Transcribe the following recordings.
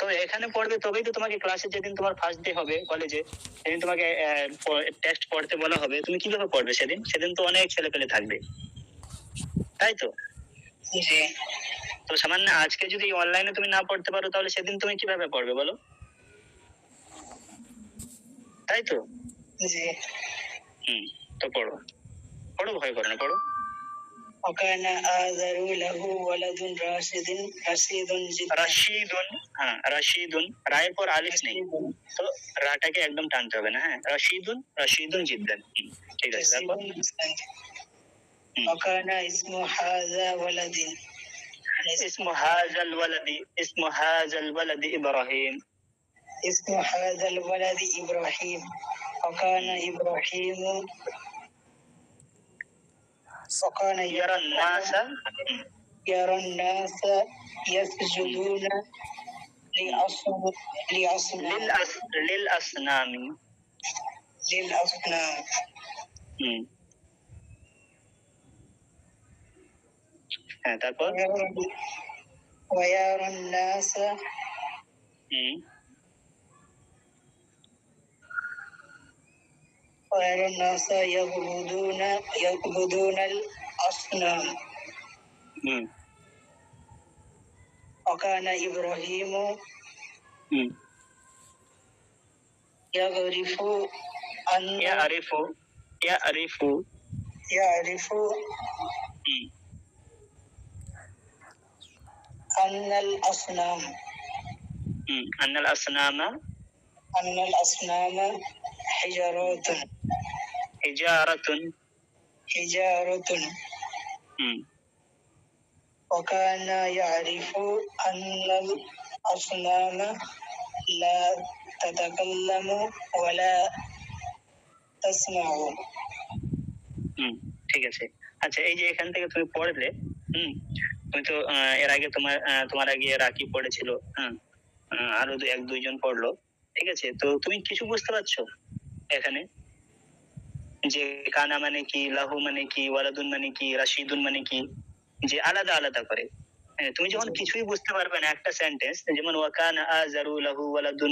তো এখানে পড়বে তবেই তো তোমাকে ক্লাসে যেদিন তোমার ফার্স্ট ডে হবে কলেজে, সেদিন তোমাকে টেক্সট পড়তে বলা হবে, তুমি কিভাবে পড়বে সেদিন? সেদিন তো অনেক ছেলে পেলে থাকবে, তাই তো? জি। তো সামান্য আজকে যদি অনলাইনে তুমি না পড়তে পারো তাহলে সেদিন তুমি কিভাবে পড়বে বলো? তাই তো? জি। তো পড়ো, পড়ো, ভয় করো না, পড়ো। وكان آذر له ولد رشيد جدا। রাশিদুন, হ্যাঁ রাশিদুন, রায়ের পর আলিফ নেই, তো রাটাকে একদম টানতে হবে না। হ্যাঁ, রাশিদুন, রাশিদুন জিদ্দান। ঠিক আছে, তারপর وكان اسم هذا ولد اسم هذا الولد، اسم هذا الولد إبراهيم، اسم هذا الولد إبراهيم وكان إبراهيم يرى الناس يسجدون للأصنام. হ্যাঁ, তারপর ويرى الناس يعبدون الأصنام. وكان إبراهيم يعرف أن الأصنام حجارة. وكان يعرف أن الأصنام لا تتكلم ولا تسمع. ঠিক আছে। আচ্ছা, এই যে এখান থেকে তুমি পড়লে, তুমি তো এর আগে তোমার আগে রাকি পড়েছিল, আরো এক দুইজন পড়লো, ঠিক আছে? তো তুমি কিছু বুঝতে পারছো এখানে যে কানা মানে কি, লাহু মানে কি, ওয়ালাদুন মানে কি, রাশিদুন মানে কি, যে আলাদা আলাদা করে। তুমি যখন কিছুই বুঝতে পারবে না, একটা সেন্টেন্স যেমন ওয়াকানা আযারু লাহু ওয়ালাদুন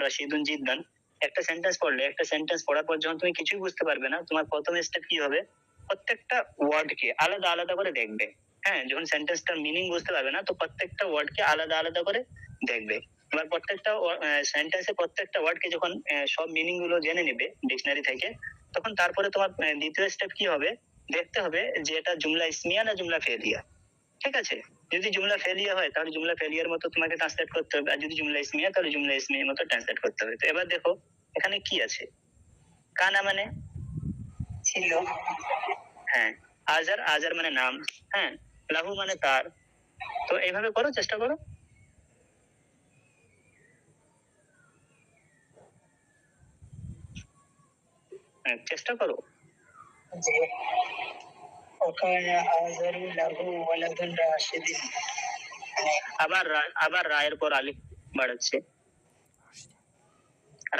রাশিদুন জিদ্দান, একটা সেন্টেন্স পড়লে, একটা সেন্টেন্স পড়ার পর যখন তুমি কিছুই বুঝতে পারবে না, তোমার প্রথম স্টেপ কি হবে? প্রত্যেকটা ওয়ার্ডকে আলাদা আলাদা করে দেখবে। হ্যাঁ, যখন সেন্টেন্সটার মিনিং বুঝতে পারবে না, তো প্রত্যেকটা ওয়ার্ডকে আলাদা আলাদা করে দেখবে। এবার প্রত্যেকটা সেন্টেন্সে প্রত্যেকটা ওয়ার্ডকে যখন সব মিনিং গুলো জেনে নেবে ডিকশনারি থেকে, তখন তারপরে তোমার দ্বিতীয় স্টেপ কি হবে? দেখতে হবে যে এটা জুমলা ইসমিয়া না জুমলা ফেলিয়া। ঠিক আছে? যদি জুমলা ফেলিয়া হয় তাহলে জুমলা ফেলিয়ার মতো তোমাকে ট্রান্সলেট করতে হবে, আর যদি জুমলা ইসমিয়া তাহলে জুমলা ইসমিয়ার মতো ট্রান্সলেট করতে হবে। তো এবার দেখো এখানে কি আছে। কানা মানে ছিল। হ্যাঁ, আজার মানে নাম। হ্যাঁ, লাহু মানে তার। তো এইভাবে করো, চেষ্টা করো। চেষ্টা করো। আবার রায়ের পর আলিফ বাড়াচ্ছে।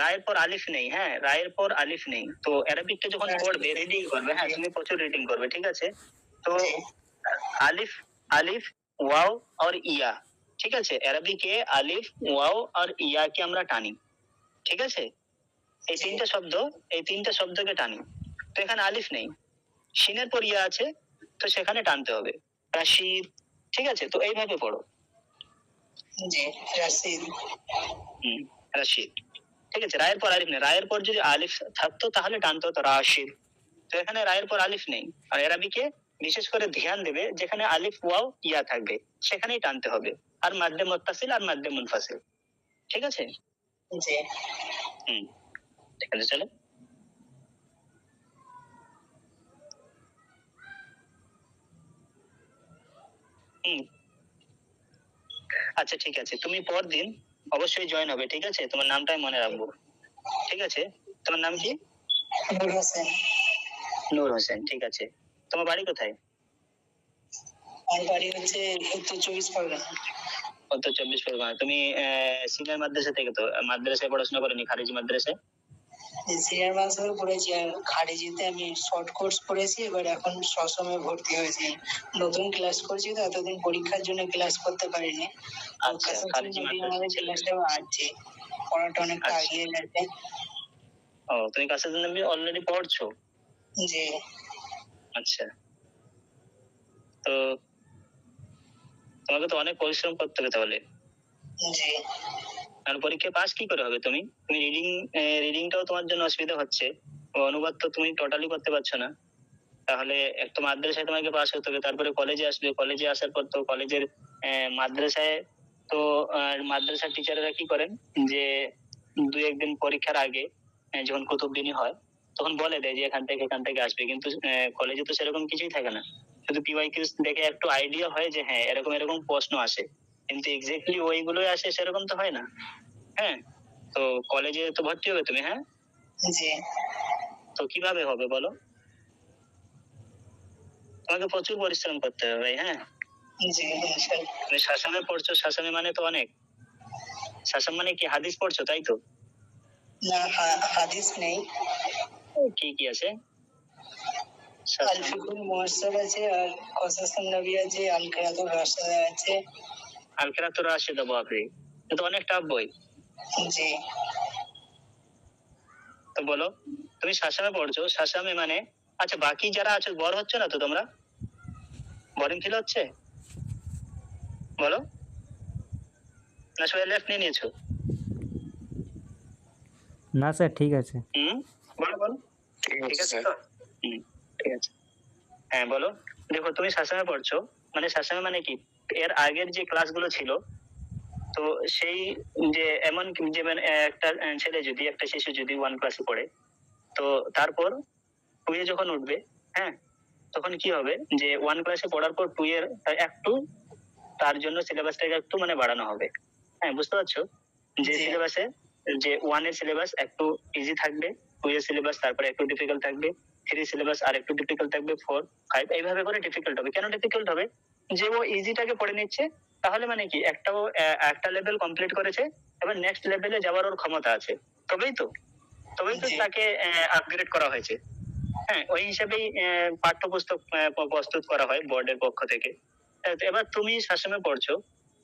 রায়ের পর আলিফ নেই। হ্যাঁ, রায়ের পর আলিফ নেই। তো অ্যারাবিকটা যখন পড়বে, রিডিং করবে, হ্যাঁ তুমি প্রচুর রিডিং করবে, ঠিক আছে? তো আলিফ ওয়াও আর ইয়া, ঠিক আছে? অ্যারাবিকে আলিফ ওয়াও আর ইয়াকে আমরা টানি, ঠিক আছে? এই তিনটা শব্দকে টানি। তো এখানে আলিফ নেই, শিনের পর ইয়া আছে, তো সেখানে টানতে হবে। রাশিদ, ঠিক আছে? তো এইভাবে পড়ো। রাশিদ, ঠিক আছে? রায়ের পর আলিফ নেই। রায়ের পর যদি আলিফ থাকতো তাহলে টানতে হতো রাশিদ। তো এখানে রায়ের পর আলিফ নেই। আর এরাবিকে বিশেষ করে ধ্যান দেবে যেখানে আলিফ ওয়াও ইয়া থাকবে সেখানেই টানতে হবে, আর মাদ্দে মুত্তাসিল আর মাদ্দে মুনফাসিল, ঠিক আছে? ঠিক আছে, চলো। আচ্ছা, ঠিক আছে, তুমি পরদিন অবশ্যই জয়েন হবে, ঠিক আছে? তোমার নামটাই মনে রাখবো, ঠিক আছে? তোমার নাম কি? নূর হোসেন, ঠিক আছে। তোমার বাড়ি কোথায়? আমার বাড়ি হচ্ছে উত্তর 24 পরগনা। উত্তর 24 পরগনা। তুমি সিনিয়র মাদ্রাসা থেকে তো মাদ্রাসায় পড়াশোনা করেনি, খারিজি মাদ্রাসায়? সিনিয়র মাস্টার পড়েছি, আর খারিজিতে আমি শর্ট কোর্স পড়েছি, এবার এখন সসমে ভর্তি হয়েছি। নতুন ক্লাস করছি তো, এতদিন পরীক্ষার জন্য ক্লাস করতে পারিনি। আচ্ছা, খারিজি মাদ্রাসা ছিল। ক্লাসটাও আছে, পড়াটা অনেকটা আচ্ছা। আগিয়ে গেছে। ও, তুমি কাসাতুন নবী অলরেডি পড়ছো? জি। আচ্ছা, তো তোমাকে তো অনেক পরিশ্রম করতে হবে তাহলে। জি। আর পরীক্ষা পাস কি করে হবে? তুমি তুমি রিডিংটাও তোমার জন্য অসুবিধা হচ্ছে, ও অনুবাদ তো তুমি টোটালি করতে পারছো না। তাহলে একটা মাদ্রাসায় তোমাকে পাস হতে হবে, তারপরে কলেজে আসবে, কলেজে আসার পর তো কলেজের মাদ্রাসায় তো মাদ্রাসার টিচাররা কি করেন যে দুই একদিন পরীক্ষার আগে যখন কুতুবদিনী হয় তখন বলে দেয় যে এখান থেকে আসবে, কিন্তু কলেজে তো সেরকম কিছুই থাকে না। শুধু পিওয়াইকিউস দেখে একটু আইডিয়া হয় যে হ্যাঁ এরকম এরকম প্রশ্ন আসে, কিন্তু এক্স্যাক্টলি ওইগুলোই আসে সেরকম তো হয় না। হ্যাঁ, তো কলেজে তো ভর্তি হবে তুমি, হ্যাঁ? জি। তো কিভাবে হবে বলো? তোমাকে প্রচুর পরিশ্রম করতে হবে ভাই, হ্যাঁ। জি। তুমি শাসামে পড়ছো, শাসামে মানে তো অনেক। শাসাম মানে কি হাদিস পড়ছো তাই তো? না, হাদিস নেই। কি কি আছে? আল ফিকুল মুয়াসসার আছে, আর কসাসুন নবী আছে, আল কিরাতুর রাশিদা আছে। আল কিরাতুর রাশিদা, বাপরে, এটা তো অনেক টাফ বই। জি। তো বলো, তুমি শাসামে পড়ছো, শাসামে মানে আচ্ছা বাকি যারা আছো বড় হচ্ছে না তো তোমরা? বোরিং ফিল হচ্ছে? বলো, না সবাই লেফট নিয়ে নিয়েছো? না স্যার, ঠিক আছে। বলো বলো, ঠিক আছে তো? ঠিক আছে। হ্যাঁ বলো। দেখো তুমি শাসামে পড়ছো, মানে শাসামে মানে কি, এর আগের যে ক্লাসগুলো ছিল, তো সেই যে এমন কি যে মানে একটা ছেলে যদি, একটা শিশু যদি 1 ক্লাসে পড়ে, তো তারপর 2 এ যখন উঠবে, হ্যাঁ, তখন কি হবে যে 1 ক্লাসে পড়ার পর 2 এর একটু তার জন্য সিলেবাসটাকে একটু মানে বাড়ানো হবে। হ্যাঁ, বুঝতে পারছো? যে জি। সিলেবাসে যে 1 এর সিলেবাস একটু ইজি থাকবে, 2 এর সিলেবাস তারপরে একটু ডিফিকাল্ট থাকবে, 3 সিলেবাস আর একটু ডিফিকাল্ট থাকবে, 4, 5 এইভাবে করে ডিফিকাল্ট হবে। কেন ডিফিকাল্ট হবে? যে ও ইজিটাকে পড়ে নিচ্ছে, তাহলে মানে কি একটা লেভেল কমপ্লিট করেছে, এবার নেক্সট লেভেলে যাওয়ার ওর ক্ষমতা আছে। তবেই তো জি। তাকে আপগ্রেড করা হয়েছে। হ্যাঁ, ওই হিসেবেই পাঠ্যপুস্তক প্রস্তুত করা হয় বোর্ডের পক্ষ থেকে। এবার তুমি শাসনে পড়ছো,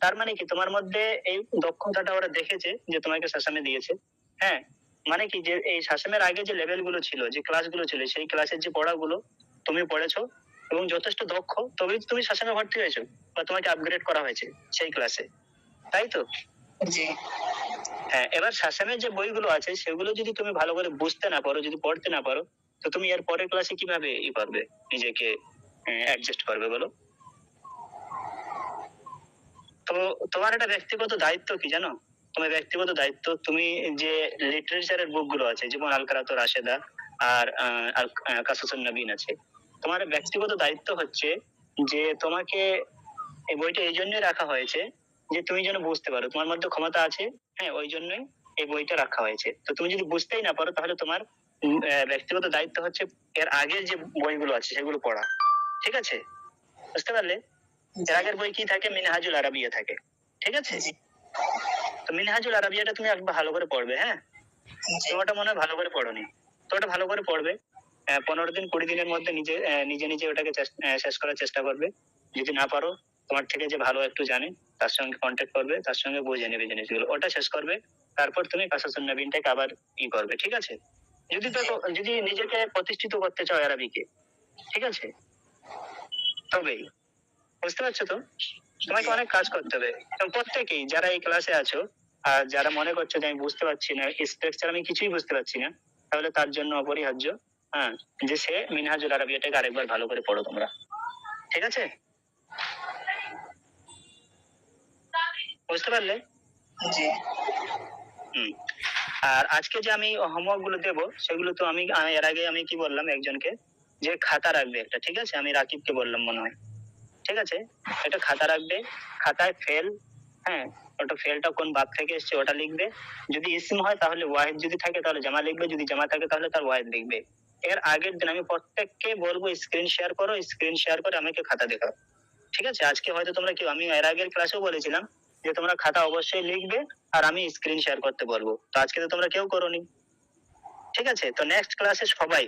তার মানে কি তোমার মধ্যে এই দক্ষতাটা ওরা দেখেছে যে তোমাকে শাসনে দিয়েছে। হ্যাঁ, মানে কি যে এই শাসনের আগে যে লেভেল গুলো ছিল, যে ক্লাসগুলো ছিল, সেই ক্লাসের যে পড়াগুলো তুমি পড়েছো এবং যথেষ্ট দক্ষ, তবেই তো তুমি শাসনে ভর্তি হয়েছো বা তোমাকে আপগ্রেড করা হয়েছে সেই ক্লাসে, তাই তো? জি। হ্যাঁ, এবার শাসনের যে বইগুলো আছে সেগুলো যদি তুমি ভালো করে বুঝতে না পারো, যদি পড়তে না পারো, তো তুমি এর পরের ক্লাসে কিভাবে পারবে নিজেকে অ্যাডজাস্ট করবে বলো? তো তোমার একটা ব্যক্তিগত দায়িত্ব কি জানো? তোমার ব্যক্তিগত দায়িত্ব, তুমি যে লিটারেচারের বুকগুলো আছে যেমন আল কারাতুর রাশেদা আর কাসাসুন নবীন আছে, তোমার ব্যক্তিগত দায়িত্ব হচ্ছে যে তোমাকে এই বইটা এই জন্যই রাখা হয়েছে যে তুমি যেন বুঝতে পারো, তোমার মধ্যে ক্ষমতা আছে। হ্যাঁ, ওই জন্যই এই বইটা রাখা হয়েছে। তো তুমি যদি বুঝতেই না পারো তাহলে তোমার ব্যক্তিগত দায়িত্ব হচ্ছে এর আগের যে বইগুলো আছে সেগুলো পড়া। ঠিক আছে? বুঝতে পারলে? এর আগের বই কি থাকে? মিনহাজুল আরাবিয়া থাকে। ঠিক আছে? জি। তো মিনহাজুল আরাবিয়াটা তুমি একবার ভালো করে পড়বে, হ্যাঁ? জি। তুমি ওটা মনে হয় ভালো করে পড়োনি। তো ওটা ভালো করে পড়বে। 15 দিন 20 দিনের মধ্যে নিজে ওটাকে শেষ করার চেষ্টা করবে। যদি না পারো, তোমার থেকে যে ভালো একটু জানে তার সঙ্গে কন্ট্যাক্ট করবে, তার সঙ্গে বুঝে নেবে জিনিসগুলো। ওটা শেষ করবে। তারপর তুমি কাসাসুন নবীনটাকে আবার করবে। ঠিক আছে? যদি দেখো, যদি নিজেকে প্রতিষ্ঠিত করতে চাও আরবিকে, ঠিক আছে? তবেই। বুঝতে পারছো তো? তোমাকে অনেক কাজ করতে হবে। এবং প্রত্যেকেই যারা এই ক্লাসে আছো, আর যারা মনে করছো যে আমি বুঝতে পারছি না, স্ট্রাকচার আমি কিছুই বুঝতে পারছি না, তাহলে তার জন্য অপরিহার্য, হ্যাঁ, যে সে মিনহাজুল আরাবিয়াটাকে আরেকবার ভালো করে পড়ো তোমরা। ঠিক আছে? বুঝতে পারলে? জি। হুম। আর আজকে যে আমি হোমওয়ার্ক গুলো দেবো সেগুলো তো আমি এর আগে আমি কি বললাম একজনকে, যে খাতা রাখবে একটা, ঠিক আছে? আমি রাকিবকে বললাম মনে হয়। ঠিক আছে, একটা খাতা রাখবে, খাতায় ফেল, হ্যাঁ, ওটা ফেলটা কোন বাপ থেকে এসছে ওটা লিখবে। যদি ইসম হয় তাহলে ওয়াহিদ, যদি থাকে তাহলে জামা লিখবে, যদি জামা থাকে তাহলে তার ওয়াহিদ লিখবে। এর আগের দিন আমি প্রত্যেককে বলবো স্ক্রিন শেয়ার করো, স্ক্রিন শেয়ার করে আমাকে খাতা দেখাও। ঠিক আছে? আজকে হয়তো তোমরা কেউ, আমি এর আগের ক্লাসেও বলেছিলাম যে তোমরা খাতা অবশ্যই লিখবে আর আমি স্ক্রিন শেয়ার করতে বলবো, তো আজকে তো তোমরা কেউ করোনি। ঠিক আছে? তো নেক্সট ক্লাসে সবাই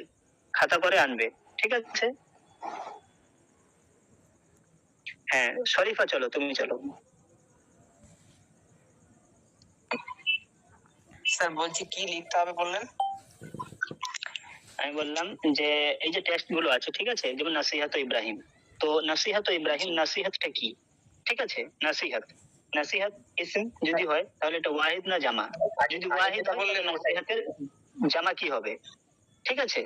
খাতা করে আনবে, ঠিক আছে? হ্যাঁ, শরীফা চলো, তুমি চলো। স্যার বলছি কি লিখতে হবে বললেন? আমি বললাম যে এই যে টেক্সট গুলো আছে, ঠিক আছে, যেমন নাসিহাত ইব্রাহিম, তো নাসিহাত ইব্রাহিম, নাসিহাতটা কি? ঠিক আছে, নাসিহাত, নাসিহাত ইসম যদি হয় তাহলে এটা ওয়াহিদ না জামা? যদি ওয়াহিদ হয় তাহলে নাসিহাতের জামা কি হবে? ঠিক আছে,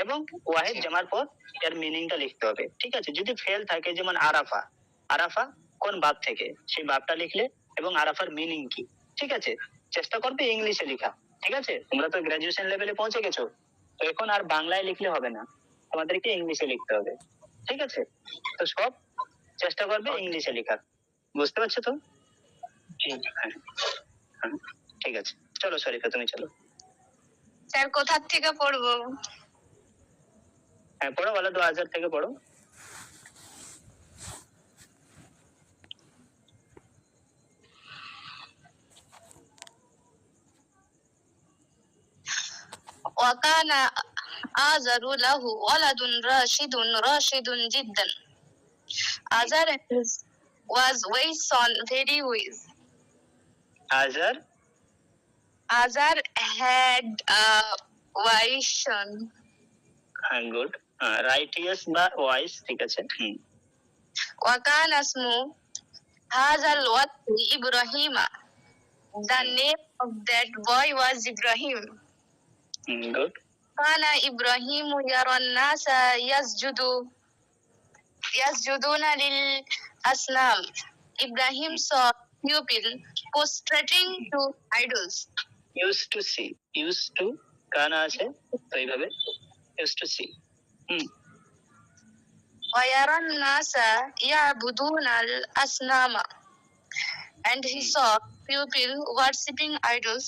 এবং ওয়াহিদ জামার পর এর মিনিংটা লিখতে হবে, ঠিক আছে? যদি ফেল থাকে, যেমন আরাফা, আরাফা কোন বাপ থেকে, সেই বাপটা লিখলে, এবং আরাফার মিনিং কি, ঠিক আছে? চেষ্টা করবে ইংলিশে লেখা, ঠিক আছে? তোমরা তো গ্রাজুয়েশন লেভেলে পৌঁছে গেছো, তো এখন আর বাংলায় লিখলে হবে না, তোমাদেরকে ইংলিশে লিখতে হবে, ঠিক আছে? তো সব চেষ্টা করবে ইংলিশে লেখার, বুঝতে পারছো তো? হ্যাঁ, হ্যাঁ, ঠিক আছে, চলো শরীফা তুমি চলো। স্যার কোথা থেকে পড়বো? হ্যাঁ পড়ো, বলো 2000 থেকে পড়ো। وكان آزر له ولد راشد جدا. Azar was wise son, very wise. আজার, Azar had a wise son. হ্যাঁ গুড, রাইটিয়াস বা ওয়াইস, ঠিক আছে। وكان اسمه هذا الولد إبراهيم. The name of that boy was Ibrahim. Good, كان إبراهيم يرى الناس يسجدون للأصنام. Ibrahim saw people prostrating to idols. Use to see, use to কানা আছে, তো এইভাবে use to see. ويرى الناس يعبدون الأصنام. And he saw people worshipping idols.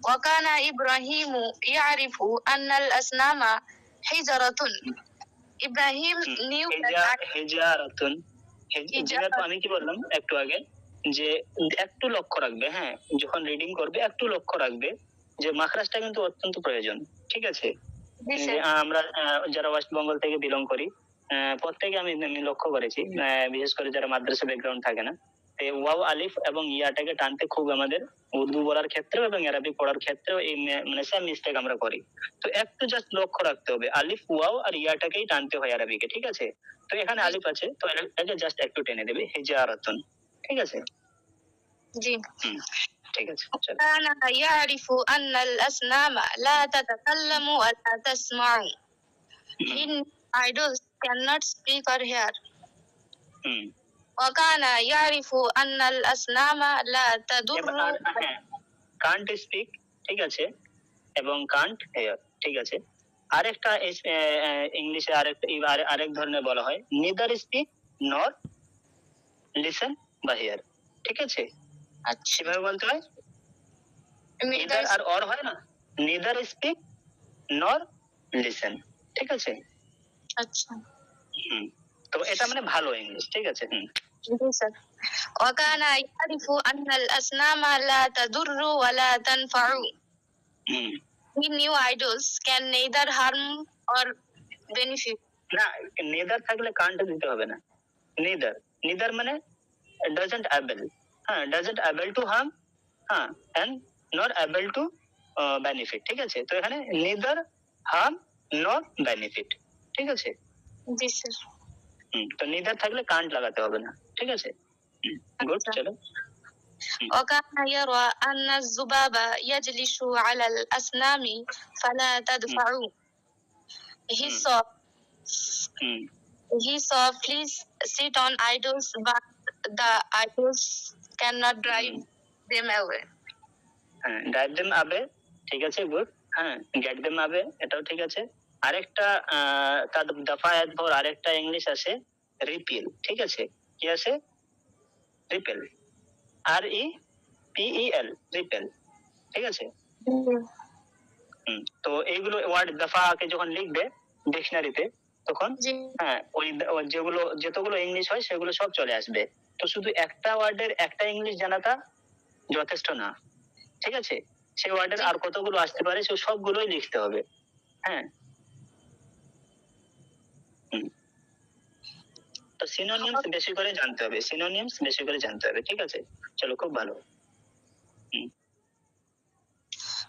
وكان إبراهيم يعرف أن الأصنام حجرة. Ibrahim knew that হেজারাতুন, যেটা তো আমি কি বললাম একটু আগে, যে একটু লক্ষ্য রাখবে, হ্যাঁ যখন রিডিং করবে একটু লক্ষ্য রাখবে যে মাখরাজটা কিন্তু অত্যন্ত প্রয়োজন, ঠিক আছে? যে আমরা যারা ওয়েস্ট বেঙ্গল থেকে বিলং করি, প্রত্যেকে আমি লক্ষ্য করেছি, বিশেষ করে যারা মাদ্রাসা ব্যাকগ্রাউন্ড থাকে না, ওয়াও আলিফ এবং ইয়াটাকে টানতে খুব আমাদের উর্দু বলার ক্ষেত্রে এবং আরবি পড়ার ক্ষেত্রে এই মানে সেম মিস্টেক আমরা করি। তো একটু জাস্ট লক্ষ্য রাখতে হবে, আলিফ ওয়াও আর ইয়াটাকেই টানতে হয় আরবিকে, ঠিক আছে? তো এখানে আলিফ আছে, তো এটাকে জাস্ট একটু টেনে দেবে, হিজারাতুন, ঠিক আছে? জি। ঠিক আছে, চলো। كان يعرف أن الأصنام لا تتكلم ولا تسمع. Idols cannot speak or hear. وكان يعرف أن الأصنام لا تضر. Kant speak, ঠিক আছে, এবং কান্ট হেয়ার, ঠিক আছে? আরেকটা ইংলিশে আরেক ধরনের বলা হয়, নিদার স্পিক নর লিসেন বা হিয়ার, ঠিক আছে? আচ্ছা, কিভাবে বলতে হয়? নিদার আর অর হয় না, নিদার স্পিক নর লিসেন, ঠিক আছে? আচ্ছা, তো এটা মানে ভালো ইংলিশ, ঠিক আছে? জি sir. وكان يعرف أن الأصنام لا تضر ولا تنفع. He knew idols can neither harm or benefit. না, নেদার থাকলে কান্ট দিতে হবে না, নেদার, নেদার মানে doesn't able, হ্যাঁ doesn't able to harm, হ্যাঁ and nor able to benefit, ঠিক আছে? তো এখানে neither harm nor benefit, ঠিক আছে? জি স্যার। তো neither থাকলে কান্ট লাগাতে হবে না, ঠিক আছে? গুড, চলো। وكان يرى أن الذباب يجلس على الأصنام فلا تدفعه. He saw fleas sit on idols, but the idols cannot drive them away. drive them away, ঠিক আছে, গুড। হ্যাঁ, get them away, এটাও ঠিক আছে। আরেকটা তার দফায়াত ভর আরেকটা ইংলিশ আছে, রিপেল, ঠিক আছে? কি আছে? রিপেল, REPEL, রিপেল, ঠিক আছে? তো এইগুলো ওয়ার্ড দফাকে যখন লিখবে ডিকশনারিতে, তখন হ্যাঁ ওই যতগুলো ইংলিশ হয় সেগুলো সব চলে আসবে। তো শুধু একটা ওয়ার্ডের একটা ইংলিশ জানাটা যথেষ্ট না, ঠিক আছে? সেই ওয়ার্ডের আর কতগুলো আসতে পারে সে সবগুলোই লিখতে হবে। হ্যাঁ, তো সিনোনিমস বেশি করে জানতে হবে, সিনোনিমস বেশি করে জানতে হবে, ঠিক আছে? চলো, খুব ভালো।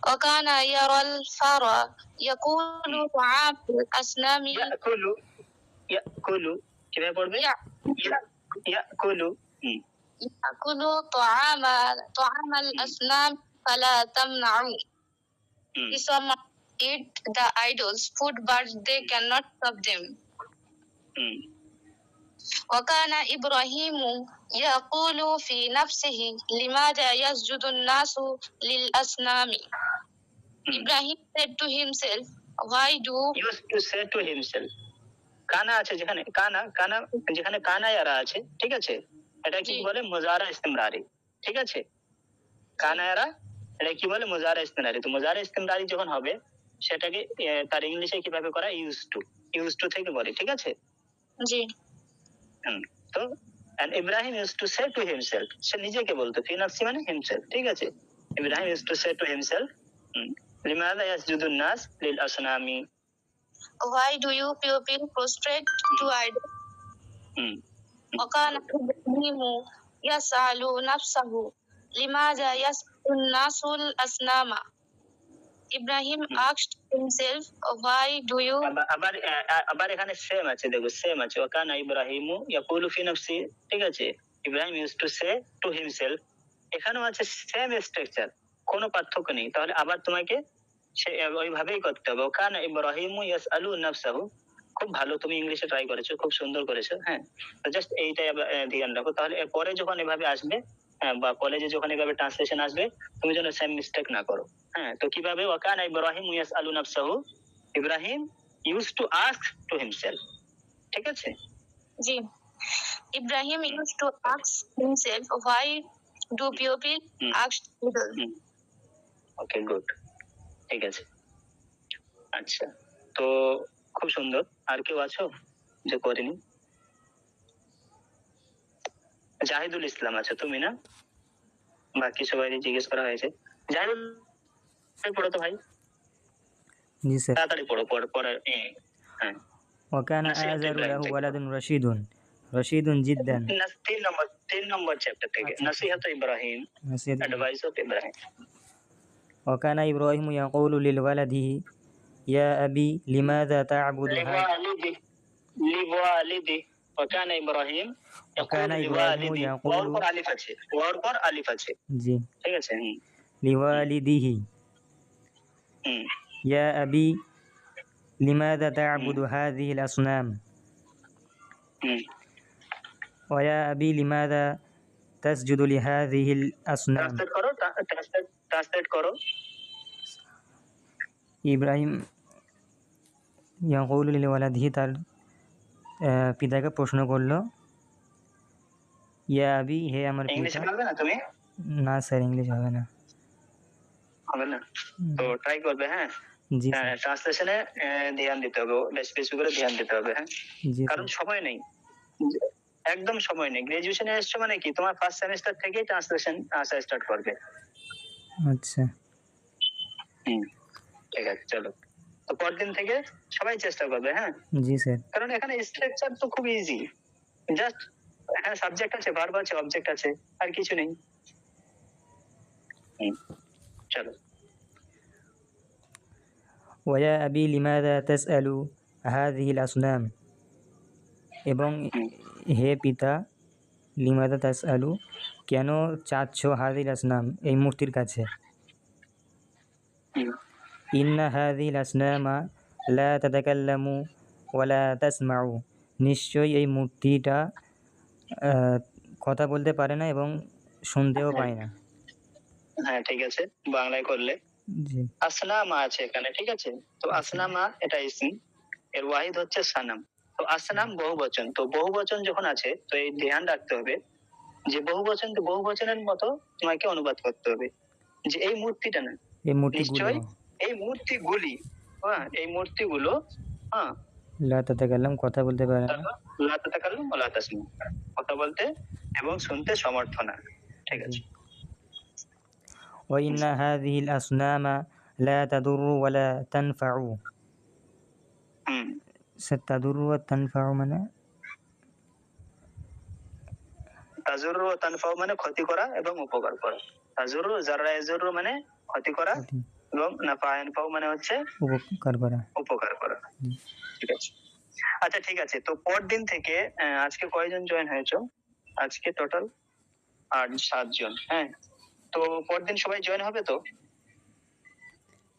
وكان يرى الفار يقول طعام الأصنام ইয়াকুলু, ইয়াকুলু কিভাবে পড়বে? ইয়াকুলু। يأكل طعام الأصنام فلا تمنعوا. Some eat the idols' food, but they cannot stop them. وكان إبراهيم يقول في نفسه لماذا يسجد الناس للأصنام. Ibrahim said to himself, why do used to say to himself, কানা আছে যেখানে, কানা কানা যেখানে কানা ইয়ারা আছে, ঠিক আছে, এটা কি বলে? মুজারা ইস্তিমরারি, ঠিক আছে? কানা ইয়ারা এটা কি বলে? মুজারা ইস্তিমরারি। তো মুজারা ইস্তিমরারি যখন হবে সেটাকে তার ইংলিশে কিভাবে করা? ইউজ টু থেকে বলে, ঠিক আছে? জি। তো and Ibrahim used to say to himself, সে নিজেকে বলতো, ফি নাফসি মানে himself, ঠিক আছে? Ibrahim used to say to himself, লিমাযা ইয়াসজুদুন নাস লিল আসনামি, why do you people prostrate to idols. وكان إبراهيم يسأل نفسه لماذا يسجد الناس الأصنام. Ibrahim asked himself, why do you আবার এখানে সেম আছে, দেখো সেম আছে, ওয়াকানা ইব্রাহিমু ইয়াকুলু ফি নাফসি, ঠিক আছে? Ibrahim use to say to himself, এখানেও আছে সেম স্ট্রাকচার, কোনো পার্থক্য নেই। তাহলে আবার তোমাকে ওইভাবেই করতে হবে, ওয়াকানা ইব্রাহিমু ইয়াসআলু নাফসাহু। খুব ভালো, তুমি ইংলিশে ট্রাই করেছো, খুব সুন্দর করেছো। হ্যাঁ, তো জাস্ট এইটাই ধ্যান রাখো, তাহলে এরপরে যখন এভাবে আসবে, হ্যাঁ, বা কলেজে যখন এভাবে ট্রান্সলেশন আসবে, তুমি যেন সেম মিস্টেক না করো। হ্যাঁ, তো কিভাবে? ওয়াকানা ইব্রাহিম ইয়াসআলু নাফসাহু, Ibrahim use to ask to himself, ঠিক আছে? জি। Ibrahim used to ask himself, why do people ask idols. Okay, good, ঠিক আছে। আচ্ছা, তো খুব সুন্দর। আর কেউ আছো যে করেনি? জাহিদুল ইসলাম আছো তুমি না? বাকি সবাই জিজ্ঞেস করা হয়েছে। জাহিদুল পড়ো তো ভাই। জি স্যার। তাড়াতাড়ি পড়ো, পড়ার। হ্যাঁ। وكان آزر له ولد رشيد جدا. 3 নম্বর চ্যাপ্টার থেকে, নসিহত Ibrahim, advice of Ibrahim. وكان إبراهيم يقول لولده يا أبي لماذا تعبد هذا. لوالده وكان إبراهيم يقول لوالده، war পর আলিফ আছে, ওয়ার পর আলিফ আছে, জি, ঠিক আছে? لوالده يا أبي لماذا تعبد هذه الأصنام ويا أبي لماذا تسجد لهذه الأصنام. ট্রান্সলেট করো। ইব্রাহিম ইয়াকুলু লিওয়ালাদিহি, তার পিতাকে প্রশ্ন করলো, ইয়া আবি, হে আমার ইংলিশে পিতা। পারবে না তুমি? না স্যার, ইংলিশ হবে না। হবে না তো ট্রাই করবে। হ্যাঁ, জি ট্রান্সলেশনে ধ্যান দিতে হবে, বেশি করে ধ্যান দিতে হবে। হ্যাঁ, জি, কারণ সময় নেই, একদম সময় নেই। গ্রাজুয়েশনে এসছো মানে কি, তোমার ফার্স্ট সেমিস্টার থেকেই ট্রান্সলেশন আসা স্টার্ট করবে। আচ্ছা, ঠিক আছে, চলো। তো পরদিন থেকে সবাই চেষ্টা করবে। হ্যাঁ, জি স্যার। কারণ এখানে স্ট্রাকচার তো খুব ইজি, জাস্ট এখানে সাবজেক্ট আছে, ভার্ব আছে, অবজেক্ট আছে, আর কিছু নেই। চলো। ওয়া আবি লিমাযা তাসআলু হাযিহি আল-আসনাম, এবং হে পিতা, লিমাযা তাসআলু, কেন চাচ্ছ হাযিহিল আসনাম, এই মূর্তির কাছে। ইন্না হাযিহিল আসনামা লা তাতাকাল্লামু ওয়া লা তাসমাউ, নিশ্চয়ই এই মূর্তিটা কথা বলতে পারে না এবং শুনতেও পায় না। হ্যাঁ, ঠিক আছে, বাংলায় করলে জি, আসনামা আছে এখানে, ঠিক আছে? তো আসনামা এটা ইসম, এর ওয়াহিদ হচ্ছে সানাম। তো আসনাম বহুবচন, তো বহুবচন যখন আছে তো এই ধ্যান রাখতে হবে যে বহুবচন তো বহুবচনের মতো তোমাকে অনুবাদ করতে হবে, যে এই মূর্তিটা না, এই মূর্তিগুলো নিশ্চয়ই এই মূর্তিগুলি, হ্যাঁ, এই মূর্তিগুলো, হ্যাঁ, লা তাতাকাল্লাম, কথা বলতে পারে না। লা তাতাকাল্লাম ওয়া লা তাসমা, কথা বলতে এবং শুনতে সমর্থ না, ঠিক আছে? وإن هذه الأصنام لا تضر ولا تنفع হুম تضر وتنفع মানে তাজুরু ও তানফাউ মানে ক্ষতি করা এবং উপকার করা। তাজুরু জাররা ইয়াজুরু মানে ক্ষতি করা ক্ষতি এবং নাফা ইয়ানফাউ মানে হচ্ছে উপকার করা। উপকার করা। জি। ঠিক আছে। আচ্ছা ঠিক আছে, তো পরদিন থেকে আজকে কয়জন জয়েন হয়েছো? আজকে টোটাল 7 জন। হ্যাঁ, তো পরদিন সবাই জয়েন হবে তো?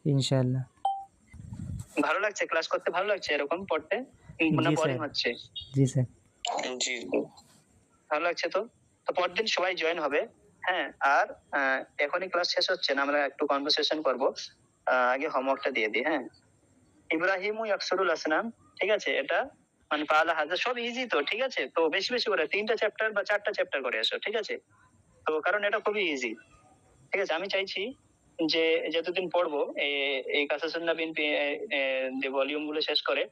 ইনশাআল্লাহ। ভালো লাগছে ক্লাস করতে? ভালো লাগছে এরকম পড়তে না জি বোরিং স্যার। হচ্ছে? জি স্যার। জি ভালো লাগছে তো? তো পরদিন সবাই জয়েন হবে। হ্যাঁ, আর এখনই ক্লাস শেষ হচ্ছে না, আমরা একটু কনভারসেশন করব। আগে হোমওয়ার্কটা দিয়ে দিই। হ্যাঁ, ইব্রাহিমু ইয়াকসুরুল আসনাম, ঠিক আছে? এটা মানে পালা হাজা সব ইজি তো, ঠিক আছে? তো বেশি বেশি করে 3টা চ্যাপ্টার বা 4টা চ্যাপ্টার করে এসো, ঠিক আছে? তো কারণ এটা খুবই ইজি, ঠিক আছে? আমি চাইছি যে যতদিন পড়বো এই কাসাসুন নবীন যে ভলিউম গুলো শেষ করে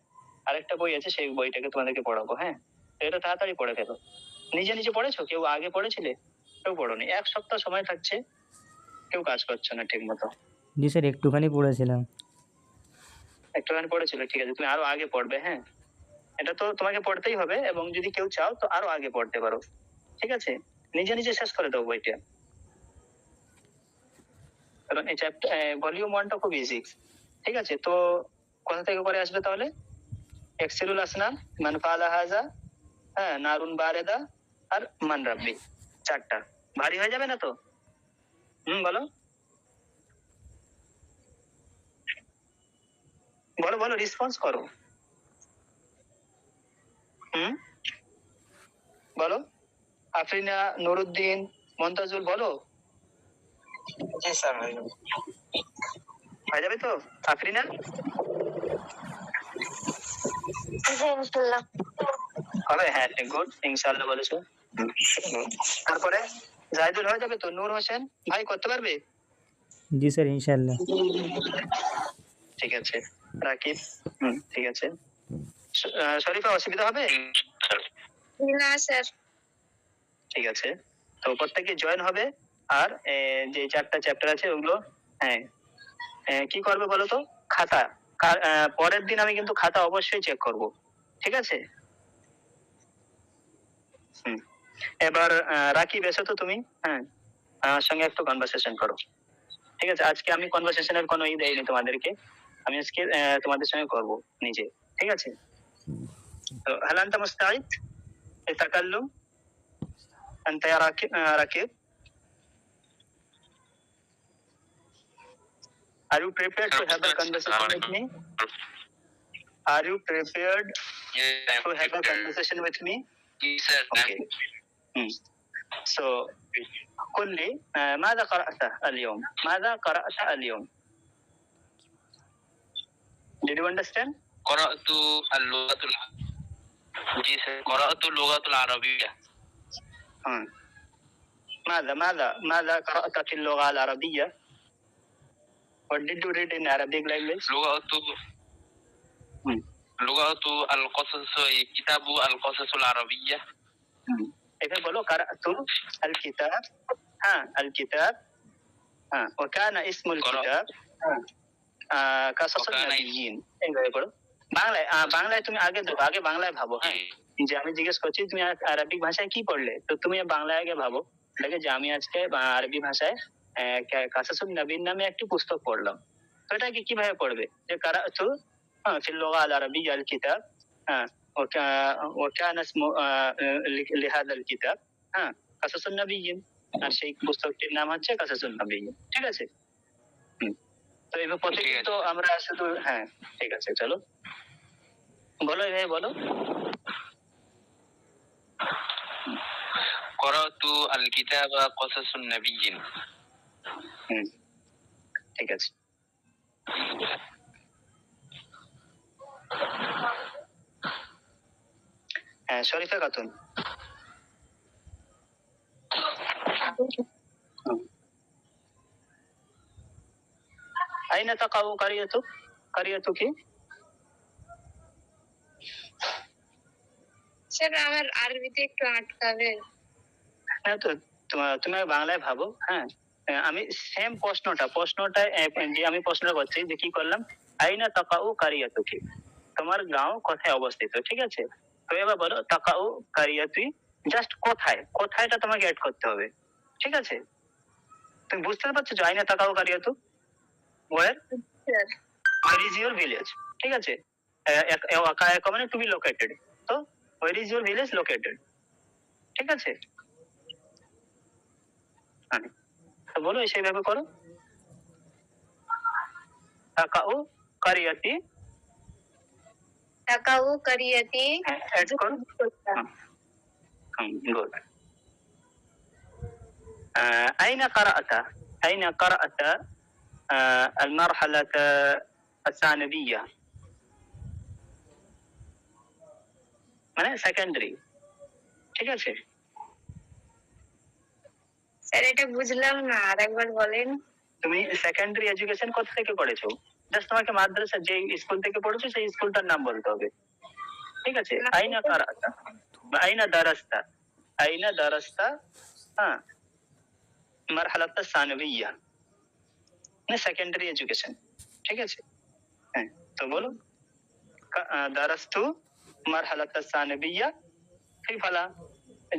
আরেকটা বই আছে, সেই বইটাকে তোমাদেরকে পড়াবো। হ্যাঁ, তো এটা তাড়াতাড়ি পড়ে ফেলো। নিজে নিজে পড়েছো? কেউ আগে পড়েছিলে? কেউ পড়োনি? 1 সপ্তাহ সময় থাকছে, কেউ কাজ করছো না ঠিক মতো। জি স্যার, একটুখানি পড়েছিলাম। একটুখানি পড়েছিল, ঠিক আছে? তুমি আরো আগে পড়বে। হ্যাঁ, এটা তো তোমাকে পড়তেই হবে, এবং যদি কেউ চাও তো আরো আগে পড়তে পারো, ঠিক আছে? নিজে নিজে শেষ করে দাও বইটা, কারণ এই চ্যাপ্টার ভলিউম 1টা খুব ইজি, ঠিক আছে? তো কোথা থেকে করে আসবে তাহলে? এক্সিরুল আসনাম, মান ফালা হাজা, হ্যাঁ, নারুন বারেদা, আর মান রাব্বি। 4টা ভারী হয়ে যাবে না তো? বলো বলো বলো, রেসপন্স করো। বলো। আফরিনা, নুরুদ্দিন, মন্তাজুল, বলো। জি স্যার। হয়ে যাবে তো? আফরিনা ইনশাআল্লাহ। হবে? হ্যাঁ, গুড, ইনশাআল্লাহ বলেছো। তারপরে জাহিদুল হয়ে যাবে তো? নূর হোসেন ভাই করতে পারবে? জি স্যার, ইনশাআল্লাহ। ঠিক আছে। রাকিব, ঠিক আছে। শরীফা অসুবিধা হবে? না স্যার। ঠিক আছে, তো প্রত্যেকে জয়েন হবে। আর যে 4টা চ্যাপ্টার আছে ওগুলো, হ্যাঁ, কি করবে বলো তো? খাতা, পরের দিন আমি কিন্তু খাতা অবশ্যই চেক করব, ঠিক আছে? এবার রাকিব এসো তো তুমি। হ্যাঁ, আমার সঙ্গে একটু কনভারসেশন করো, ঠিক আছে? আজকে আমি কনভারসেশনের কোনো দেইনি তোমাদেরকে, আমি আজকে তোমাদের সঙ্গে করব নিজে, ঠিক আছে? তো هل أنت مستعد للتكلم؟ أنت يا راكب Are you prepared to have a conversation with me? Are you prepared to have a conversation with me? Yes, sir. Okay. So قل لي ماذا قرأت اليوم؟ ماذا قرأت اليوم؟ Did you understand? قرأت اللغة جي سر قرأت اللغة العربية. ماذا قرأت في اللغة العربية? What did you read in Arabic language? لغة القصص كتاب القصص العربية. إذا بقولوا قرأت الكتاب. الكتاب. وكان اسم الكتاب قصص النبيين. এইভাবে পড়ো। বাংলায় তুমি আগে বাংলায় ভাবো। হ্যাঁ, যে আমি জিজ্ঞেস করছি তুমি আরবিক ভাষায় কি পড়লে, তো তুমি বাংলায় আগে ভাবো, দেখে যে আমি আজকে আরবি ভাষায় কাসাসুন নবীন নামে একটি পুস্তক পড়লাম। তো এটাকে কিভাবে পড়বে? যে কারাতু ফিল লুগা আল আরবিয়্যা আল কিতাব, وكان اسم لهذا الكتاب কাসাসুন নবীন, আর সেই পুস্তকটির নাম হচ্ছে কাসাসুন নবীন, ঠিক আছে? তো এইভাবে প্রতিদিন তো আমরা শুধু, হ্যাঁ ঠিক আছে, চলো বলো এভাবে বলো। قرأت الكتاب قصص النبيين. ঠিক আছে। হ্যাঁ, শরীফা খাতুন। আইনা তাকাউ কারিয়াতুকি? স্যার আমার আরবিতে একটু আটকাবে। হ্যাঁ, তো তুমি বাংলায় ভাবো। হ্যাঁ, আমি সেম প্রশ্নটা যে আমি প্রশ্নটা করছি যে কি করলাম, আইনা তাকাউ কারিয়াতুকি, তোমার গাঁও কোথায় অবস্থিত, ঠিক আছে। তো এবার বলো তাকাউ কারিয়াতুই, জাস্ট কোথায়টা তোমাকে অ্যাড করতে হবে, ঠিক আছে। তুমি বুঝতে পারছো যে আইনা তাকাউ কারিয়াতু, ওয়ার sir where is your village, ঠিক আছে। মানে টু বি লোকেটেড, তো where is your village located, ঠিক আছে। হ্যাঁ, তো বলো সেইভাবে করো, তাকাউ কারিয়াতি, তাকাউ কারিয়াতি অ্যাড করো। গুড। أين قرأت أين قرأت المرحلة الثانوية، মানে সেকেন্ডারি, ঠিক আছে। স্যার এটা বুঝলাম না, আরেকবার বলেন। তুমি সেকেন্ডারি এডুকেশন কোথা থেকে পড়েছো, জাস্ট তোমাকে মাদ্রাসা যে স্কুল থেকে পড়েছো সেই স্কুলটার নাম বলতে হবে, ঠিক আছে। আইনা কারাতা বা আইনা দারাস্তা, হ্যাঁ, মারহালাত সানবিয়া, মানে সেকেন্ডারি এডুকেশন, ঠিক আছে। হ্যাঁ, তো বলো দারাস্তু মারহালাত সানবিয়া ফি ফালা,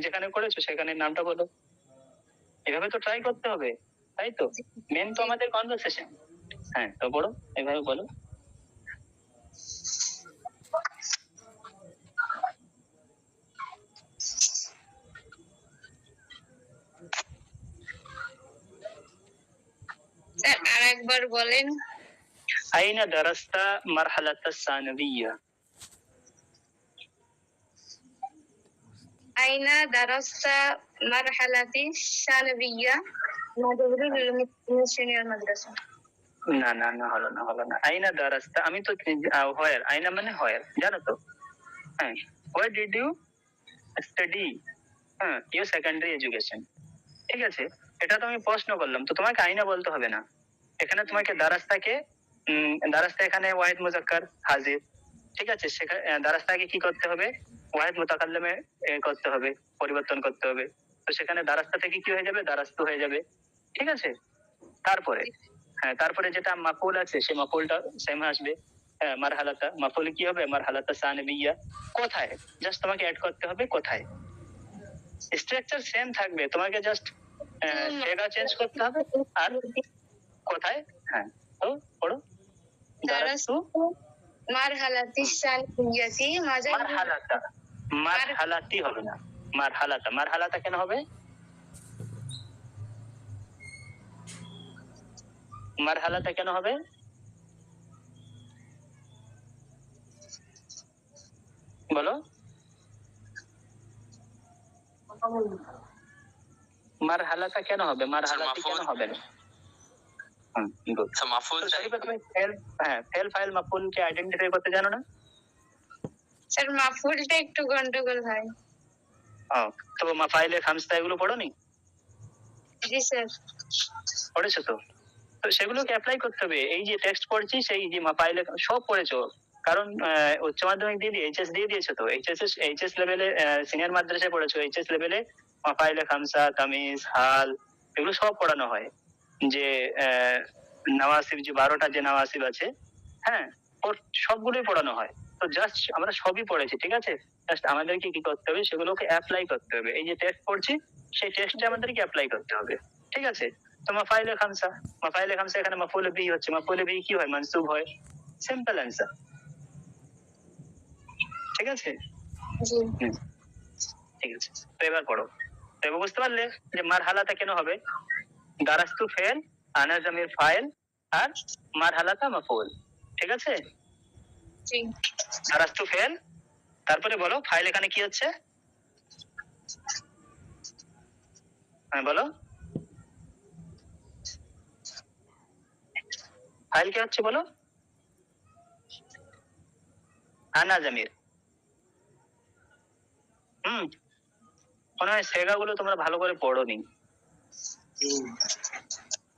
যেখানে করেছো সেখানে নামটা বলো। এভাবে তো ট্রাই করতে হবে, তাই তো, মেন তো আমাদের কনভারসেশন। হ্যাঁ, তো বলো, এভাবে বলো। স্যার আরেকবার বলেন। আইনা দারাস্তা মারহালাত সানবিয়া, আইনা দারাস্তা মারহালাতি সানবিয়া মাদরুল সিনিয়র মাদ্রাসা। না না না, হলো না। আইনা দারাস্তা, আমি তো হোয়ার, আইনা মানে হোয়ার, জানো তো। হ্যাঁ, হোয়ার ডিড ইউ স্টাডি, হ্যাঁ, ইউর সেকেন্ডারি এডুকেশন, ঠিক আছে। এটা তো আমি প্রশ্ন করলাম, তো তোমাকে আইনা বলতে হবে না, এখানে তোমাকে দারাস্তা এখানে ওয়াহিদ মুজাক্কার হাজির, ঠিক আছে। সেখানে দারাস্তাকে কি করতে হবে, ওয়াহিদ মুতাকাল্লিমে করতে হবে, পরিবর্তন করতে হবে। তো সেখানে দারাস্তা থেকে কি হয়ে যাবে, দারাস্তু হয়ে যাবে, ঠিক আছে। তারপরে তারপরে যেটা মাকুল আছে সেই মাকুলটা সেম আসবে। মারহালাতা মাকুল কি হবে, মারহালাতা সানবিয়া, কোথায়, জাস্ট তোমাকে অ্যাড করতে হবে কোথায়। স্ট্রাকচার সেম থাকবে, তোমাকে জাস্ট জায়গা চেঞ্জ করতে হবে আর কোথায়। হ্যাঁ, তো পড়ো দারাস্তু মারহালাতি সানবিয়াতি মারহালাতি হবে না, মারহালাতা কেন হবে, মারহালাতা কেন হবে, বলো। মারহালাতা কেন হবে, মারহালাতি কেন হবে না। গুড। So মাফুল শরীফা, তুমি ফেল ফাইল মাফুলকে আইডেন্টিফাই করতে জানো না? স্যার মাফুলটা একটু গন্ডগোল হয়। তো মাফাইলে খামসা এগুলো পড়োনি? জি স্যার পড়েছো তো, তো সেগুলোকে অ্যাপ্লাই করতে হবে। এই যে টেক্সট পড়ছি সেই যে মাফাইলে সব পড়েছো, কারণ উচ্চ মাধ্যমিক দিয়ে এইচএস দিয়ে দিয়েছো, তো এইচএস লেভেলে সিনিয়র মাদ্রাসায় পড়েছো, এইচএস লেভেলে মাফাইলে খামসা, তামিজ, হাল এগুলো সব পড়ানো হয়। যে নওয়াসিব, যে 12টা যে নওয়াসিব আছে, হ্যাঁ, সবগুলোই পড়ানো হয়। তো জাস্ট আমরা সবই পড়েছি, ঠিক আছে। জাস্ট আমাদেরকে কি করতে হবে, সেগুলোকে অ্যাপ্লাই করতে হবে। এই যে টেক্সট পড়ছি সেই টেক্সটে আমাদেরকে অ্যাপ্লাই করতে হবে, ঠিক আছে। তো মাফাইলে খামসা এখানে মাফউল বিহি হচ্ছে, মাফউল বিহি কি হয়, মানসুব হয়, সিম্পল অ্যান্সার, ঠিক আছে। জি ঠিক আছে, তো এবার পড়ো। তো এবার বুঝতে পারলে যে মারহালাতা কেন হবে, দারাস্তু ফেল, আনা জামির ফাইল, আর মারহালাতা মাফউল, ঠিক আছে। জি দারাস্তু ফেল, তারপরে বলো ফাইল এখানে কি হচ্ছে, হ্যাঁ বলো ফাইল কি হচ্ছে বলো, আনা জামির। মনে হয় সেগাগুলো তোমরা ভালো করে পড়োনি।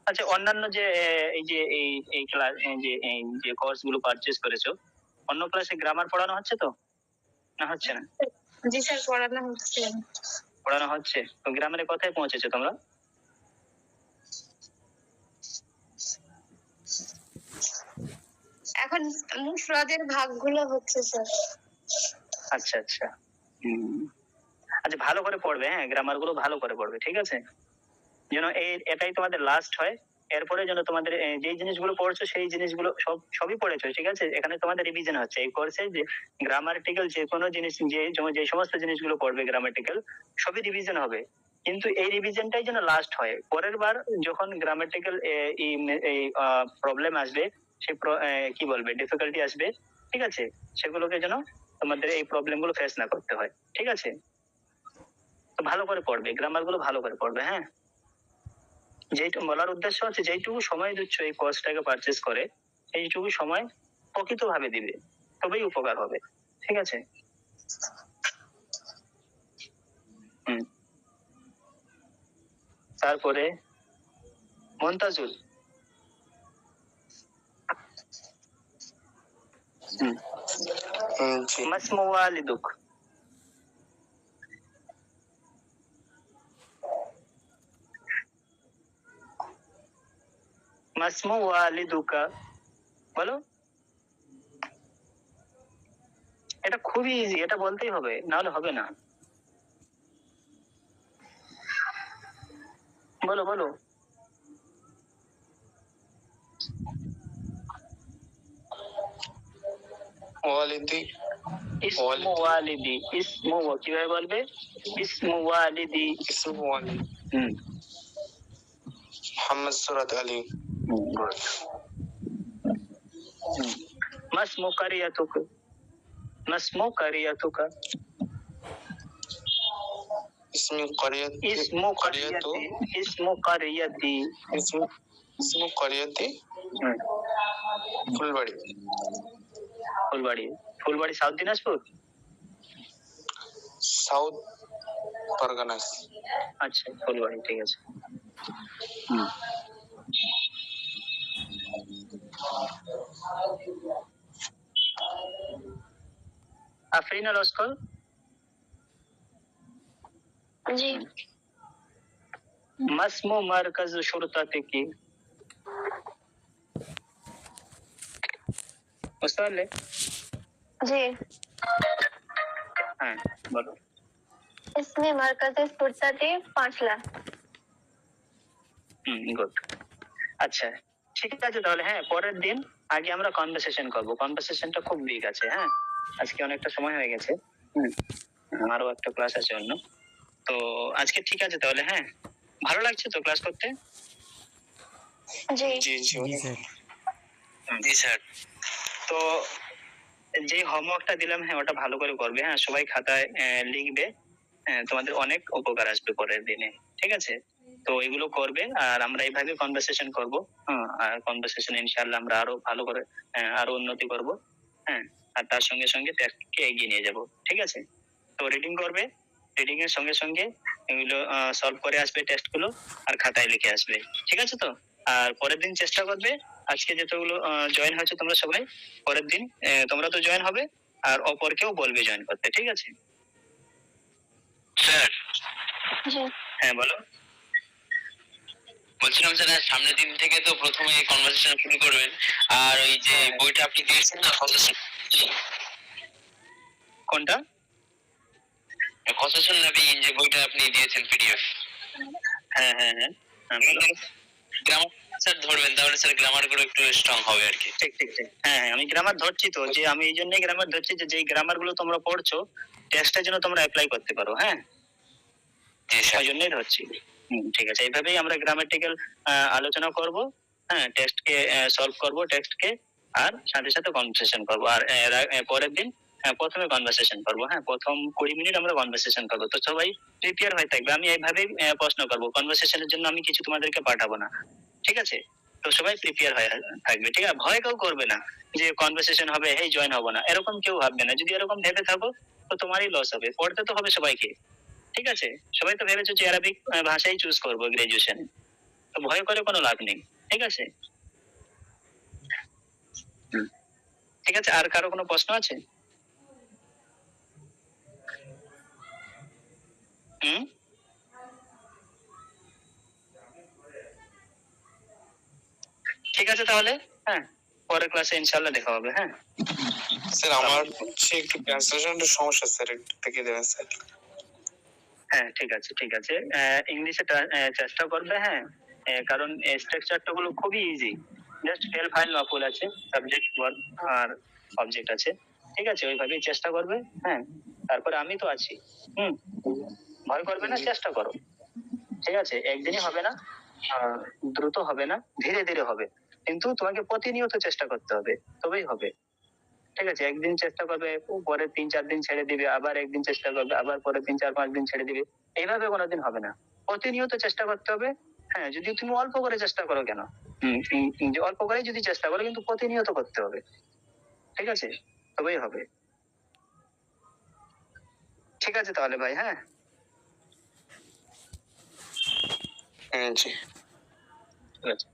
আচ্ছা, অন্যান্য যে এই যে এই ক্লাস যে কোর্স গুলো পারচেজ করেছো, অন্য ক্লাসে গ্রামার পড়ানো হচ্ছে তো, না হচ্ছে না? জি স্যার পড়ানো হচ্ছে। পড়ানো হচ্ছে, তো গ্রামারে কোথায় পৌঁছেছো তোমরা? এখন মুফরাদের ভাগগুলো হচ্ছে স্যার। আচ্ছা আচ্ছা, আচ্ছা ভালো করে পড়বে, হ্যাঁ গ্রামার গুলো ভালো করে পড়বে, ঠিক আছে, যেন এটাই তোমাদের লাস্ট হয়। এরপরে যেন তোমাদের যেই জিনিসগুলো পড়ছো সেই জিনিসগুলো সবই পড়েছো, ঠিক আছে, এখানে তোমাদের রিভিশন হচ্ছে এই কোর্সে, যে গ্রামাটিক্যাল যে কোনো জিনিস, যে সমস্ত জিনিসগুলো পড়বে গ্রামাটিক্যাল সবই রিভিশন হবে, কিন্তু এই রিভিশনটাই যেন লাস্ট হয়। পরের বার যখন গ্রামাটিক্যাল এই প্রবলেম আসবে, সে কি বলবে ডিফিকাল্টি আসবে, ঠিক আছে, সেগুলোকে যেন তোমাদের এই প্রবলেম গুলো ফেস না করতে হয়, ঠিক আছে। তো ভালো করে পড়বে, গ্রামার গুলো ভালো করে পড়বে, হ্যাঁ। যেটুকু বলার উদ্দেশ্য হচ্ছে, যেটুকু সময় দিচ্ছ এই কোর্সটাকে পারচেজ করে, এইটুকু সময় প্রকৃতভাবে দিবে, তবেই উপকার হবে, ঠিক আছে। তারপরে মন্তাজুল, মাসমু ওয়ালিদুক, মাসমু ওয়ালিদুকা, বলো। এটা খুবই ইজি, এটা বলতেই হবে, নাহলে হবে না। বলো বলো। ওয়ালিদি, ইসমু ওয়ালিদি, ইসমু কিভাবে বলবে? ইসমু ওয়ালিদি, ইসমু ওয়ালিদি হুম মুহাম্মদ সুরাত আলী। গুড। মাসমু কারিয়াতুক, মাসমু কারিয়াতুকা, ইসমু কারিয়াতি, ইসমু কারিয়াতি, ইসমু কারিয়াতি, ইসমু কারিয়াতি ফুলবাড়ি। Phulbari, Phulbari south Dinajpur, south Parganas. আচ্ছা ফুলবাড়ি, ঠিক আছে। আফরিন আল লস্কর, জি। মাসমু মারকাজ শুরতাতে কি, বুঝতে পারলে? জি। হ্যাঁ বলো। इसमें मरकज़े फुर्सते 5 लाख। গুড। আচ্ছা ঠিক আছে তাহলে, হ্যাঁ পরের দিন আগে আমরা কনভারসেশন করব, কনভারসেশনটা খুব বিগ আছে, হ্যাঁ আজকে অনেকটা সময় হয়ে গেছে, আরো একটা ক্লাস আছে অন্য, তো আজকে ঠিক আছে তাহলে, হ্যাঁ ভালো লাগছে তো ক্লাস করতে? जी জি জি জি স্যার। জি স্যার। তো যে হোমওয়ার্কটা দিলাম, হ্যাঁ ওটা ভালো করে করবে, হ্যাঁ সবাই খাতায় লিখবে, তোমাদের অনেক উপকার আসবে পরের দিনে, ঠিক আছে। তো এগুলো করবে, আর আমরা এইভাবে কনভারসেশন করব, আর কনভারসেশন ইনশাআল্লাহ আমরা আরো ভালো করে আরো উন্নতি করব, হ্যাঁ আর তার সঙ্গে সঙ্গে টেস্টকে এগিয়ে নিয়ে যাব, ঠিক আছে। তো রিডিং করবে, রিডিং এর সঙ্গে সঙ্গে এগুলো সলভ করে আসবে টেস্টগুলো, আর খাতায় লিখে আসবে, ঠিক আছে তো। আর পরের দিন চেষ্টা করবে, আজকে যতগুলো জয়েন হয়েছে তোমরা সবাই, পরের দিন তোমরা তো জয়েন হবে, আর অপরকেও বলবে জয়েন করতে, ঠিক আছে। স্যার जी হ্যাঁ বলো। বলছিলাম স্যার সামনের দিন থেকে তো প্রথমে কনভারসেশন শুরু করবেন, আর ওই যে বইটা আপনি দিয়েছেন না কোনটা? কসাসুন নবীন, যে বইটা আপনি দিয়েছেন পিডিএফ, হ্যাঁ হ্যাঁ হ্যাঁ বলো। গ্রামার স্যার ধরবেন, তাহলে স্যার গ্রামার গুলো একটু স্ট্রং হবে আর কি। ঠিক ঠিক ঠিক, হ্যাঁ আমি গ্রামার ধরছি তো, যে আমি এই জন্যই গ্রামার ধরছি, যে যেই গ্রামার গুলো তোমরা পড়ছো টেস্টের জন্য তোমরা অ্যাপ্লাই করতে পারো, হ্যাঁ জি স্যার। ওই জন্যই ধরছি। ঠিক আছে, এইভাবেই আমরা গ্রামাটিক্যাল আলোচনা করব, হ্যাঁ টেস্টকে সলভ করব, টেক্সটকে, আর সাথে সাথে কনভারসেশন করব, আর পরের দিন প্রথমে কনভারসেশন করব, হ্যাঁ প্রথম 20 মিনিট আমরা কনভারসেশন করব। তো সবাই প্রিপেয়ার হয়ে থাকবে, আমি এইভাবেই প্রশ্ন করব, কনভারসেশনের জন্য আমি কিছু তোমাদেরকে পাঠাবো না, ঠিক আছে। তো সবাই প্রিপেয়ার হয়ে থাকবে, ঠিক আছে, ভয় কেউ করবে না যে কনভারসেশন হবে এই জয়েন হবো না, এরকম কেউ ভাববে না। যদি এরকম ভেবে থাকো তো তোমারই লস হবে, পড়তে তো হবে সবাইকে, ঠিক আছে। সবাই তো ভেবেছো যে অ্যারাবিক ভাষাই চুজ করবো গ্রাজুয়েশনে, তো ভয় করে কোনো লাভ নেই, ঠিক আছে। ঠিক আছে, আর কারো কোনো প্রশ্ন আছে? হুম ঠিক আছে তাহলে, হ্যাঁ পরের ক্লাসে ইনশাআল্লাহ দেখা হবে। হ্যাঁ স্যার আমার হচ্ছে একটু ট্রান্সলেশনের সমস্যা স্যার, একটু দেখে দেবেন স্যার। হ্যাঁ ঠিক আছে ঠিক আছে, ইংলিশে চেষ্টা করবে। হ্যাঁ কারণ স্ট্রাকচারটা গুলো খুবই ইজি, জাস্ট ফেল ফাইল নকল আছে, সাবজেক্ট ওয়ার্ব আর অবজেক্ট আছে। ঠিক আছে, ওইভাবেই চেষ্টা করবে। হ্যাঁ তারপরে আমি তো আছি। ভয় করবে না, চেষ্টা করো। ঠিক আছে, একদিনই হবে না, দ্রুত হবে না, ধীরে ধীরে হবে, কিন্তু তোমাকে প্রতিনিয়ত চেষ্টা করতে হবে, তবেই হবে। ঠিক আছে, একদিন চেষ্টা করবে, পরে 3-4 দিন ছেড়ে দিবে, আবার একদিন চেষ্টা করবে, আবার পরে 3-4-5 দিন ছেড়ে দিবে, এইভাবে কোনোদিন হবে না। প্রতিনিয়ত চেষ্টা করতে হবে। হ্যাঁ যদি তুমি অল্প করে চেষ্টা করো কেন, যে অল্প করে যদি চেষ্টা করো, কিন্তু প্রতিনিয়ত করতে হবে। ঠিক আছে, তবেই হবে। ঠিক আছে তাহলে ভাই। হ্যাঁ জি। ঠিক আছে।